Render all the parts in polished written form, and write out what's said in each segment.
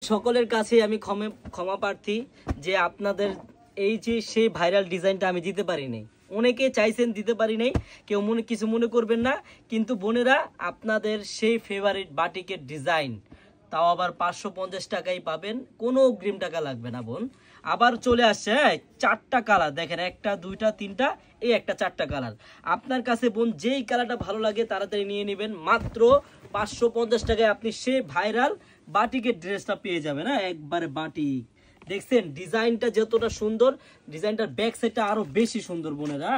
সকলের কাছে আমি ক্ষমা প্রার্থী যে আপনাদের এই যে সেই ভাইরাল ডিজাইনটা আমি দিতে পারি নাই। অনেকে চাইছেন দিতে পারি নাই, কেউ কিছু মনে করবেন না। কিন্তু বোনেরা, আপনাদের সেই ফেভারিট বাটিকের ডিজাইন তাও আবার 550 টাকায় পাবেন, কোনো অগ্রিম টাকা লাগবে না বোন। আবার চলে আসছে চারটা কালার, দেখেন একটা দুইটা তিনটা, এই একটা চারটা কালার। আপনার কাছে বোন যেই কালারটা ভালো লাগে তাড়াতাড়ি নিয়ে নেবেন। মাত্র 550 টাকায় আপনি সেই ভাইরাল বাটিকের ড্রেসটা পেয়ে যাবেন। একবারে বাটিক, দেখছেন ডিজাইনটা যতটা সুন্দর, ডিজাইনটার ব্যাক সাইডটা আরো বেশি সুন্দর বোনেরা।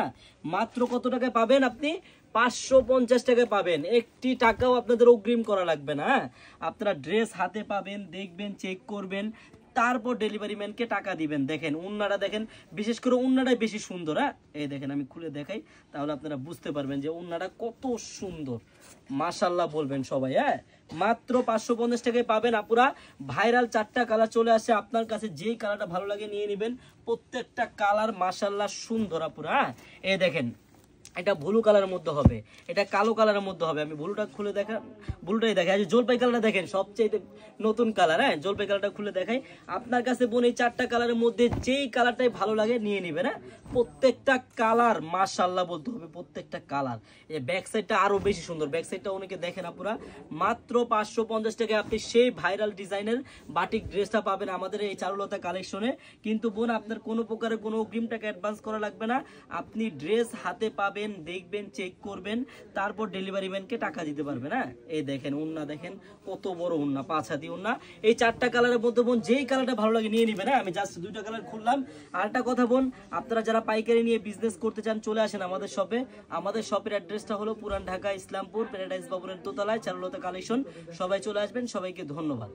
মাত্র কত টাকায় পাবেন আপনি? 550 টাকায় পাবেন। একটি টাকাও আপনাদের অগ্রিম করা লাগবে না। আপনারা ড্রেস হাতে পাবেন, দেখবেন, চেক করবেন, তারপর ডেলিভারি ম্যানকে টাকা দিবেন। দেখেন উন্নাটা, দেখেন বিশেষ করে উন্নাটাই বেশি সুন্দর। এই দেখেন আমি খুলে দেখাই, তাহলে আপনারা বুঝতে পারবেন যে উন্নাটা কত সুন্দর। মাশাআল্লাহ বলবেন সবাই। মাত্র 550 টাকায় পাবেন আপুরা। ভাইরাল চারটা কালার চলে আসে, আপনার কাছে যেই কালারটা ভালো লাগে নিয়ে নেবেন। প্রত্যেকটা কালার মাশাআল্লাহ সুন্দর আপুরা। এই দেখেন এটা ব্লু কালারের মধ্যে হবে, এটা কালো কালারের মধ্যে হবে। আমি ব্লুটা খুলে দেখা, ব্লুটাই দেখাই। জলপাই কালারটা দেখেন সবচেয়ে নতুন কালার। জলপাই কালারটা খুলে দেখাই। আপনার কাছে বোন এই চারটা কালারের মধ্যে যেই কালারটাই ভালো লাগে নিয়ে নেবেন। প্রত্যেকটা কালার মাশাআল্লাহ বলতে হবে, প্রত্যেকটা কালার। এই ব্যাক সাইডটা আরো বেশি সুন্দর, ব্যাক সাইডটা অনেকে দেখেন আপুরা। মাত্র 550 টাকায় আপনি সেই ভাইরাল ডিজাইনের বাটিক ড্রেসটা পাবেন আমাদের এই চারুলতা কালেকশনে। কিন্তু বোন আপনার কোনো প্রকারের কোনো অগ্রিম টাকা অ্যাডভান্স করা লাগবে না। আপনি ড্রেস হাতে পাবেন, দেখবেন, চেক করবেন, তারপর ডেলিভারি ম্যানকে টাকা দিতে পারবেন। এই দেখেন উন্না, দেখেন কত বড় উন্না, 5 হাতি উন্না। এই চারটা কালারের মধ্যে বোন যেই কালারটা ভালো লাগে নিয়ে নিবেন। আমি জাস্ট দুইটা কালার খুললাম। আর একটা কথা বোন, আপনারা যারা পাইকারি নিয়ে বিজনেস করতে চান চলে আসেন আমাদের শপে। আমাদের শপের অ্যাড্রেসটা হলো পুরান ঢাকা ইসলামপুর প্যারাডাইস ভবনের দোতলায় চারুলতা কালেকশন। সবাই চলে আসবেন। সবাইকে ধন্যবাদ।